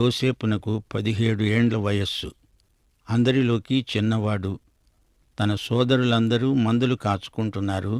యోసేపునకు 17 ఏండ్ల వయస్సు. అందరిలోకి చిన్నవాడు. తన సోదరులందరూ మందలు కాచుకుంటున్నారు.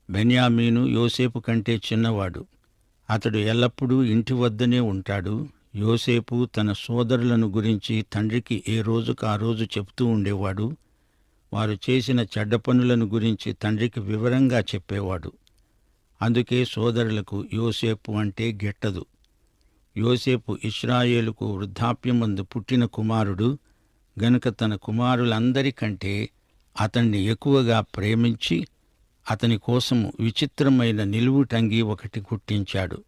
బెన్యామీను యోసేపు కంటే చిన్నవాడు. అతడు ఎల్లప్పుడూ ఇంటి వద్దనే ఉంటాడు. యోసేపు తన సోదరులను గురించి తండ్రికి ఏ రోజుకు ఆ రోజు చెప్తూ ఉండేవాడు. వారు చేసిన చెడ్డ పనులను గురించి తండ్రికి వివరంగా చెప్పేవాడు. అందుకే సోదరులకు యోసేపు అంటే గిట్టదు. యోసేపు ఇశ్రాయేలుకు వృద్ధాప్యమందు పుట్టిన కుమారుడు గనుక తన కుమారులందరికంటే అతణ్ణి ఎక్కువగా ప్రేమించి అతని కోసము విచిత్రమైన నిలువుటంగి ఒకటి కుట్టించాడు.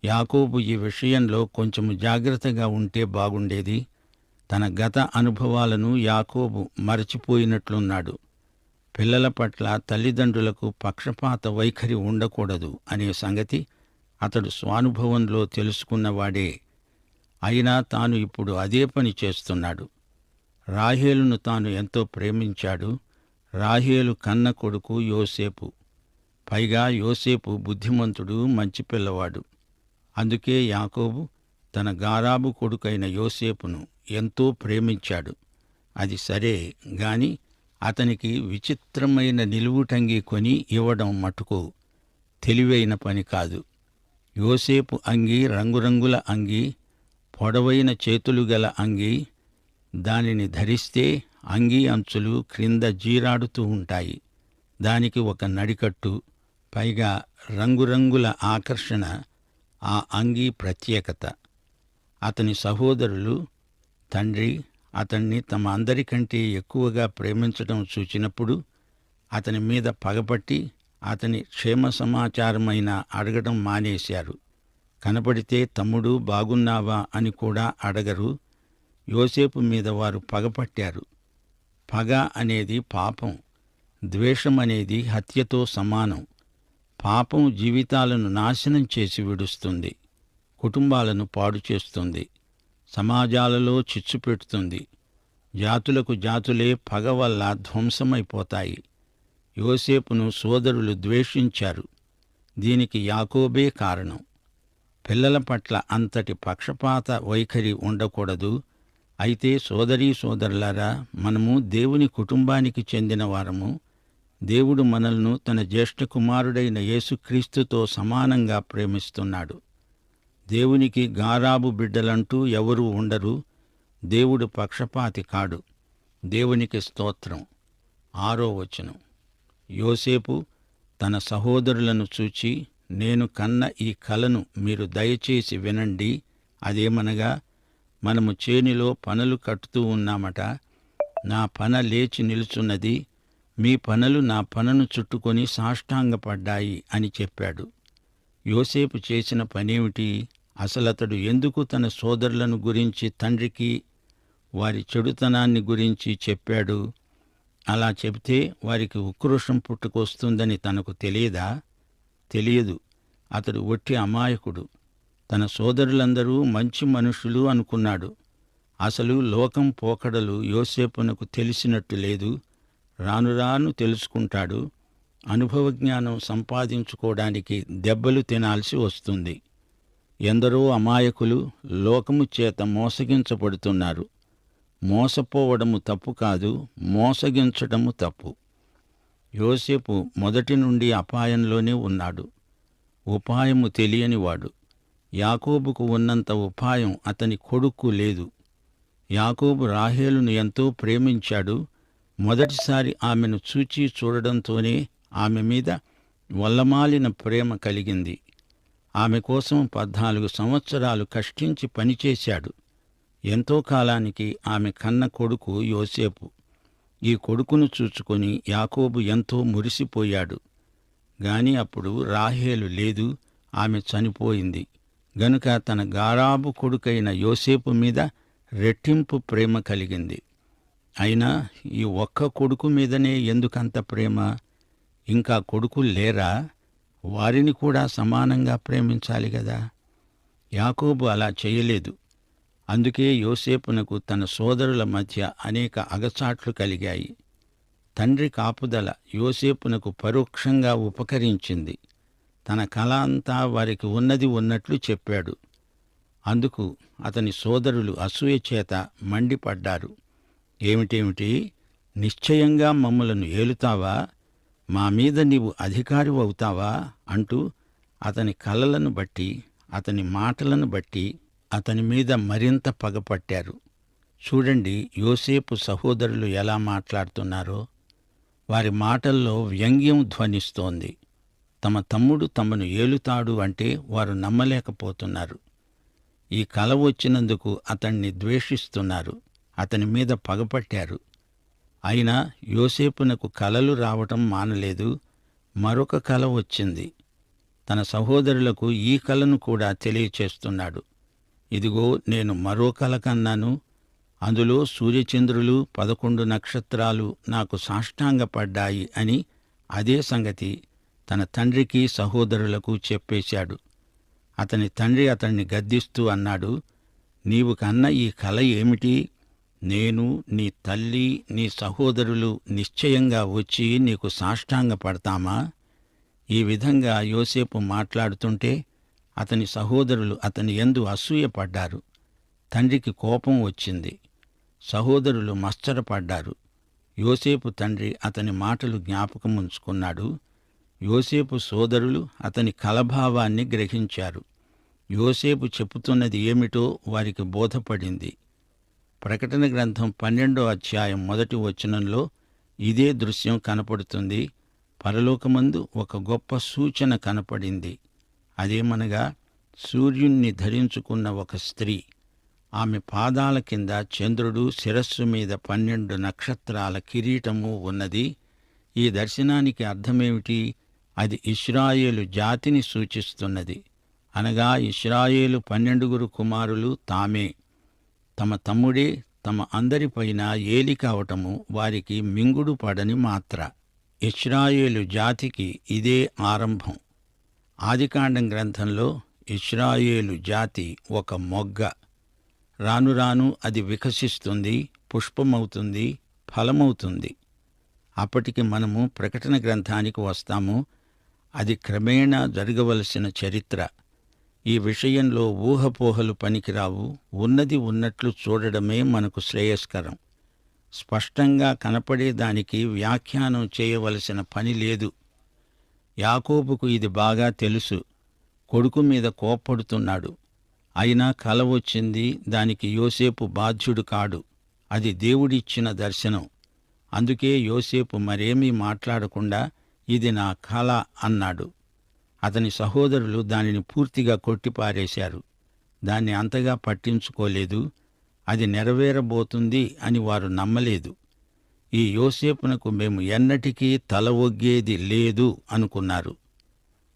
యాకోబు ఈ విషయంలో కొంచెము జాగ్రత్తగా ఉంటే బాగుండేది. తన గత అనుభవాలను యాకోబు మరచిపోయినట్లున్నాడు. పిల్లల పట్ల తల్లిదండ్రులకు పక్షపాత వైఖరి ఉండకూడదు అనే సంగతి అతడు స్వానుభవంలో తెలుసుకున్నవాడే. అయినా తాను ఇప్పుడు అదే పని చేస్తున్నాడు. రాహేలును తాను ఎంతో ప్రేమించాడు. రాహేలు కన్న కొడుకు యోసేపు. పైగా యోసేపు బుద్ధిమంతుడు, మంచి పిల్లవాడు. అందుకే యాకోబు తన గారాబు కొడుకైన యోసేపును ఎంతో ప్రేమించాడు. అది సరే గాని అతనికి విచిత్రమైన నిలువుటంగి కొని ఇవ్వడం మటుకు తెలివైన పని కాదు. యోసేపు అంగీ రంగురంగుల అంగీ, పొడవైన చేతులు గల అంగీ. దానిని ధరిస్తే అంగీ అంచులు క్రింద జీరాడుతూ ఉంటాయి. దానికి ఒక నడికట్టు, పైగా రంగురంగుల ఆకర్షణ ఆ అంగీ ప్రత్యేకత. అతని సహోదరులు, తండ్రి అతణ్ణి తమ అందరికంటే ఎక్కువగా ప్రేమించడం చూచినప్పుడు అతని మీద పగపట్టి అతని క్షేమ సమాచారమైన అడగడం మానేశారు. కనపడితే తమ్ముడు బాగున్నావా అని కూడా అడగరు. యోసేపు మీద వారు పగపట్టారు. పగ అనేది పాపం. ద్వేషం అనేది హత్యతో సమానం. పాపం జీవితాలను నాశనం చేసి విడుస్తుంది, కుటుంబాలను పాడు చేస్తుంది, సమాజాలలో చిచ్చు పెడుతుంది. జాతులకు జాతులే పగ వల్ల ధ్వంసమైపోతాయి. యోసేపును సోదరులు ద్వేషించారు. దీనికి యాకోబే కారణం. పిల్లల పట్ల అంతటి పక్షపాత వైఖరి ఉండకూడదు. అయితే సోదరీ సోదరులారా, మనము దేవుని కుటుంబానికి చెందిన వారము. దేవుడు మనల్ని తన జ్యేష్ఠ కుమారుడైన యేసుక్రీస్తుతో సమానంగా ప్రేమిస్తున్నాడు. దేవునికి గారాబు బిడ్డలంటూ ఎవరూ ఉండరు. దేవుడు పక్షపాతి కాడు. దేవునికి స్తోత్రం. 6వ వచనం. యోసేపు తన సహోదరులను చూచి, నేను కన్న ఈ కలను మీరు దయచేసి వినండి. అదేమనగా, మనము చేనిలో పనలు కట్టుతూ ఉన్నామట. నా పన లేచి నిలుచున్నది, మీ పనలు నా పనను చుట్టుకొని సాష్టాంగపడ్డాయి అని చెప్పాడు. యోసేపు చేసిన పనేమిటి? అసలతడు ఎందుకు తన సోదరులను గురించి తండ్రికి వారి చెడుతనాన్ని గురించి చెప్పాడు? అలా చెబితే వారికి ఉక్రోషం పుట్టుకొస్తుందని తనకు తెలియదా? తెలియదు. అతడు ఒట్టి అమాయకుడు. తన సోదరులందరూ మంచి మనుషులు అనుకున్నాడు. అసలు లోకం పోకడలు యోసేపునకు తెలిసినట్టు లేదు. రాను రాను తెలుసుకుంటాడు. అనుభవజ్ఞానం సంపాదించుకోవడానికి దెబ్బలు తినాల్సి వస్తుంది. ఎందరో అమాయకులు లోకము చేత మోసగించబడుతున్నారు. మోసపోవడము తప్పు కాదు, మోసగించడము తప్పు. యోసేపు మొదటి నుండి అపాయంలోనే ఉన్నాడు. ఉపాయము తెలియనివాడు. యాకోబుకు ఉన్నంత ఉపాయం అతని కొడుక్కు లేదు. యాకోబు రాహేలును ఎంతో ప్రేమించాడు. మొదటిసారి ఆమెను చూచి చూడడంతోనే ఆమె మీద వల్లమాలిన ప్రేమ కలిగింది. ఆమె కోసం 14 సంవత్సరాలు కష్టించి పనిచేశాడు. ఎంతో కాలానికి ఆమె కన్న కొడుకు యోసేపు. ఈ కొడుకును చూచుకొని యాకోబు ఎంతో మురిసిపోయాడు. గాని అప్పుడు రాహేలు లేదు, ఆమె చనిపోయింది. గనుక తన గారాబు కొడుకైన యోసేపు మీద రెట్టింపు ప్రేమ కలిగింది. అయినా ఈ ఒక్క కొడుకు మీదనే ఎందుకంత ప్రేమ? ఇంకా కొడుకులు లేరా? వారిని కూడా సమానంగా ప్రేమించాలి గదా. యాకోబు అలా చేయలేదు. అందుకే యోసేపునకు తన సోదరుల మధ్య అనేక అగచాట్లు కలిగాయి. తండ్రి కాపుదల యోసేపునకు పరోక్షంగా ఉపకరించింది. తన కల అంతా వారికి ఉన్నది ఉన్నట్లు చెప్పాడు. అందుకు అతని సోదరులు అసూయచేత మండిపడ్డారు. ఏమిటేమిటి, నిశ్చయంగా మమ్ములను ఏలుతావా? మా మీద నీవు అధికారివవుతావా? అంటూ అతని కలలను బట్టి, అతని మాటలను బట్టి అతని మీద మరింత పగపట్టారు. చూడండి, యోసేపు సహోదరులు ఎలా మాట్లాడుతున్నారో. వారి మాటల్లో వ్యంగ్యం ధ్వనిస్తోంది. తమ తమ్ముడు తమను ఏలుతాడు అంటే వారు నమ్మలేకపోతున్నారు. ఈ కల వచ్చినందుకు అతణ్ణి ద్వేషిస్తున్నారు, అతని మీద పగపట్టారు. అయినా యోసేపునకు కలలు రావటం మానలేదు. మరొక కల వచ్చింది. తన సహోదరులకు ఈ కలను కూడా తెలియచేస్తున్నాడు. ఇదిగో, నేను మరో కల కన్నాను. అందులో సూర్యచంద్రులు 11 నక్షత్రాలు నాకు సాష్టాంగపడ్డాయి అని అదే సంగతి తన తండ్రికి సహోదరులకు చెప్పేశాడు. అతని తండ్రి అతన్ని గద్దిస్తూ అన్నాడు, నీవు కన్న ఈ కల ఏమిటి? నేను, నీ తల్లి, నీ సహోదరులు నిశ్చయంగా వచ్చి నీకు సాష్టాంగపడతామా? ఈ విధంగా యోసేపు మాట్లాడుతుంటే అతని సహోదరులు అతని యందు అసూయపడ్డారు. తండ్రికి కోపం వచ్చింది. సహోదరులు మశ్చరపడ్డారు. యోసేపు తండ్రి అతని మాటలు జ్ఞాపకముంచుకున్నాడు. యోసేపు సోదరులు అతని కలభావాన్ని గ్రహించారు. యోసేపు చెప్పుతున్నది ఏమిటో వారికి బోధపడింది. ప్రకటన గ్రంథం 12వ అధ్యాయం 1వ వచనంలో ఇదే దృశ్యం కనపడుతుంది. పరలోకమందు ఒక గొప్ప సూచన కనపడింది. అదేమనగా, సూర్యుణ్ణి ధరించుకున్న ఒక స్త్రీ. ఆమె పాదాల కింద చంద్రుడు, శిరస్సు మీద 12 నక్షత్రాల కిరీటము ఉన్నది. ఈ దర్శనానికి అర్థమేమిటి? అది ఇశ్రాయేలు జాతిని సూచిస్తున్నది. అనగా ఇశ్రాయేలు 12 కుమారులు తామే. తమ తమ్ముడే తమ అందరిపైన ఏలి కావటము వారికి మింగుడు పడని మాత్ర. ఇశ్రాయేలు జాతికి ఇదే ఆరంభం. ఆదికాండం గ్రంథంలో ఇశ్రాయేలు జాతి ఒక మొగ్గ. రాను రాను అది వికసిస్తుంది, పుష్పమవుతుంది, ఫలమవుతుంది. అప్పటికి మనము ప్రకటన గ్రంథానికి వస్తాము. అది క్రమేణా జరగవలసిన చరిత్ర. ఈ విషయంలో ఊహపోహలు పనికిరావు. ఉన్నది ఉన్నట్లు చూడడమే మనకు శ్రేయస్కరం. స్పష్టంగా కనపడేదానికి వ్యాఖ్యానం చేయవలసిన పని లేదు. యాకోబుకు ఇది బాగా తెలుసు. కొడుకు మీద కోప్పడుతున్నాడు. అయినా కల వచ్చింది. దానికి యోసేపు బాధ్యుడు కాడు. అది దేవుడిచ్చిన దర్శనం. అందుకే యోసేపు మరేమీ మాట్లాడకుండా ఇది నా కల అన్నాడు. అతని సహోదరులు దానిని పూర్తిగా కొట్టిపారేశారు. దాన్ని అంతగా పట్టించుకోలేదు. అది నెరవేరబోతుంది అని వారు నమ్మలేదు. ఈ యోసేపునకు మేము ఎన్నటికీ తల ఒగ్గేది లేదు అనుకున్నారు.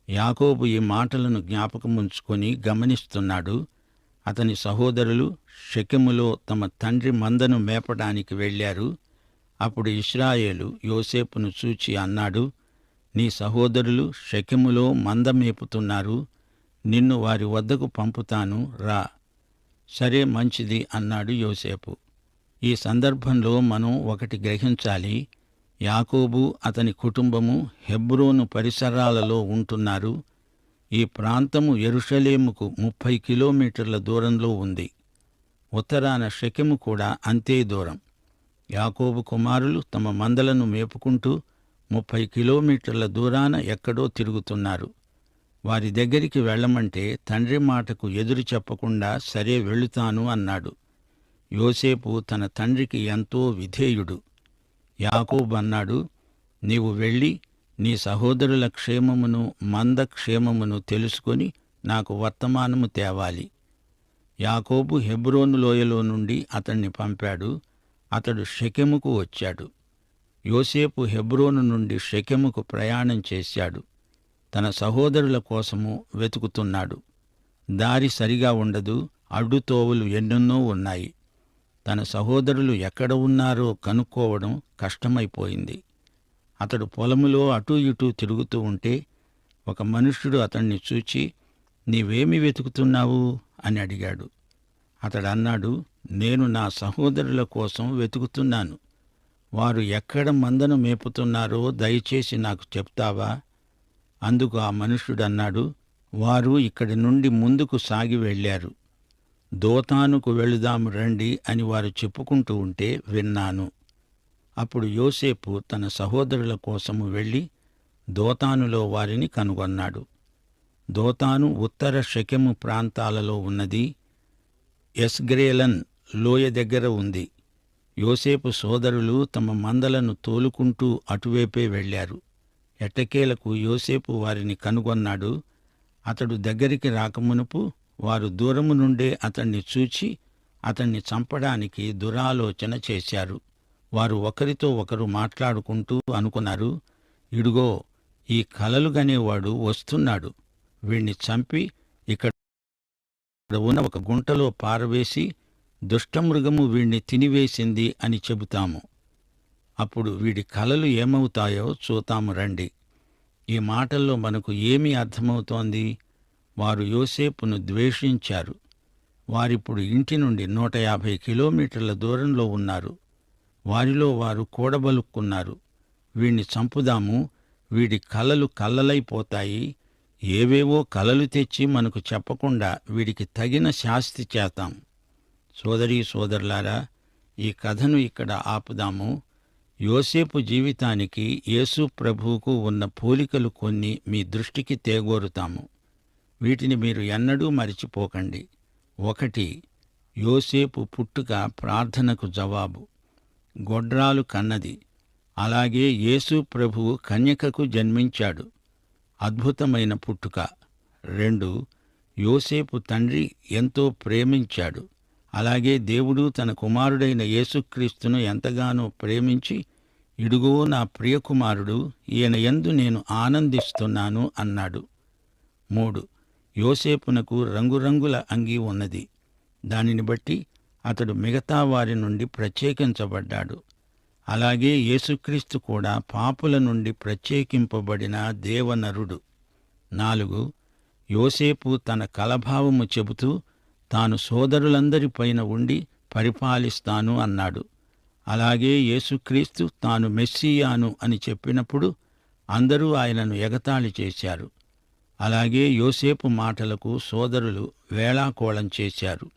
యాకోబు ఈ మాటలను జ్ఞాపకముంచుకొని గమనిస్తున్నాడు. అతని సహోదరులు షెకెములో తమ తండ్రి మందను మేపడానికి వెళ్ళారు. అప్పుడు ఇశ్రాయేలు యోసేపును చూచి అన్నాడు, నీ సహోదరులు షెకెములో మంద మేపుతున్నారు. నిన్ను వారి వద్దకు పంపుతాను, రా. సరే, మంచిది అన్నాడు యోసేపు. ఈ సందర్భంలో మనం ఒకటి గ్రహించాలి. యాకోబు అతని కుటుంబము హెబ్రోను పరిసరాలలో ఉంటున్నారు. ఈ ప్రాంతము యెరూషలేముకు 30 కిలోమీటర్ల దూరంలో ఉంది. ఉత్తరాన షెకెము కూడా అంతే దూరం. యాకోబు కుమారులు తమ మందలను మేపుకుంటూ 30 కిలోమీటర్ల దూరాన ఎక్కడో తిరుగుతున్నారు. వారి దగ్గరికి వెళ్ళమంటే తండ్రి మాటకు ఎదురు చెప్పకుండా సరే వెళుతాను అన్నాడు. యోసేపు తన తండ్రికి ఎంతో విధేయుడు. యాకోబు అన్నాడు, నీవు వెళ్ళి నీ సహోదరుల క్షేమమును మంద క్షేమమును తెలుసుకొని నాకు వర్తమానము తేవాలి. యాకోబు హెబ్రోను లోయలో నుండి అతణ్ణి పంపాడు. అతడు షెకెముకు వచ్చాడు. యోసేపు హెబ్రోను నుండి షెకెముకు ప్రయాణం చేశాడు. తన సహోదరుల కోసము వెతుకుతున్నాడు. దారి సరిగా ఉండదు. అడ్డుతోవలు ఎన్నెన్నో ఉన్నాయి. తన సహోదరులు ఎక్కడ ఉన్నారో కనుక్కోవడం కష్టమైపోయింది. అతడు పొలములో అటూ ఇటూ తిరుగుతూ ఉంటే ఒక మనుష్యుడు అతణ్ణి చూచి, నీవేమి వెతుకుతున్నావు అని అడిగాడు. అతడన్నాడు, నేను నా సహోదరుల కోసం వెతుకుతున్నాను. వారు ఎక్కడ మందను మేపుతున్నారో దయచేసి నాకు చెప్తావా? అందుకు ఆ మనుష్యుడన్నాడు, వారు ఇక్కడి నుండి ముందుకు సాగి వెళ్ళారు. దోతానుకు వెళుదాము రండి అని వారు చెప్పుకుంటూ ఉంటే విన్నాను. అప్పుడు యోసేపు తన సహోదరుల కోసము వెళ్ళి దోతానులో వారిని కనుగొన్నాడు. దోతాను ఉత్తర షెకెము ప్రాంతాలలో ఉన్నది. ఎస్గ్రేలన్ లోయ దగ్గర ఉంది. యోసేపు సోదరులు తమ మందలను తోలుకుంటూ అటువైపే వెళ్లారు. ఎట్టకేలకు యోసేపు వారిని కనుగొన్నాడు. అతడు దగ్గరికి రాకమునుపు వారు దూరము నుండే అతణ్ణి చూచి అతణ్ణి చంపడానికి దురాలోచన చేశారు. వారు ఒకరితో ఒకరు మాట్లాడుకుంటూ అనుకున్నారు, ఇడుగో, ఈ కలలు గనేవాడు వస్తున్నాడు. వీణ్ణి చంపి ఇక్కడ ఉన్న ఒక గుంటలో పారవేసి దుష్టమృగము వీణ్ణి తినివేసింది అని చెబుతాము. అప్పుడు వీడి కలలు ఏమవుతాయో చూతాము రండి. ఈ మాటల్లో మనకు ఏమి అర్థమవుతోంది? వారు యోసేపును ద్వేషించారు. వారిప్పుడు ఇంటి నుండి 150 కిలోమీటర్ల దూరంలో ఉన్నారు. వారిలో వారు కూడబలుక్కున్నారు. వీణ్ణి చంపుదాము, వీడి కలలు కల్లలైపోతాయి. ఏవేవో కలలు తెచ్చి మనకు చెప్పకుండా వీడికి తగిన శాస్తి చేతాం. సోదరీ సోదరులారా, ఈ కథను ఇక్కడ ఆపుదాము. యోసేపు జీవితానికి యేసు ప్రభువుకు ఉన్న పోలికలు కొన్ని మీ దృష్టికి తేగోరుతాము. వీటిని మీరు ఎన్నడూ మరిచిపోకండి. 1. యోసేపు పుట్టుక ప్రార్థనకు జవాబు. గొడ్రాలు కన్నది. అలాగే యేసు ప్రభువు కన్యకకు జన్మించాడు. అద్భుతమైన పుట్టుక. 2. యోసేపు తండ్రి ఎంతో ప్రేమించాడు. అలాగే దేవుడు తన కుమారుడైన యేసుక్రీస్తును ఎంతగానో ప్రేమించి, ఇడుగో నా ప్రియకుమారుడు, ఈయన యందు నేను ఆనందిస్తున్నాను అన్నాడు. 3. యోసేపునకు రంగురంగుల అంగీ ఉన్నది. దానిని బట్టి అతడు మిగతా వారి నుండి ప్రత్యేకించబడ్డాడు. అలాగే యేసుక్రీస్తు కూడా పాపుల నుండి ప్రత్యేకింపబడిన దేవనరుడు. 4. యోసేపు తన కలభావము చెబుతూ తాను సోదరులందరిపైన ఉండి పరిపాలిస్తాను అన్నాడు. అలాగే యేసుక్రీస్తు తాను మెస్సీయాను అని చెప్పినప్పుడు అందరూ ఆయనను ఎగతాళి చేశారు. అలాగే యోసేపు మాటలకు సోదరులు వేళాకోళం చేశారు.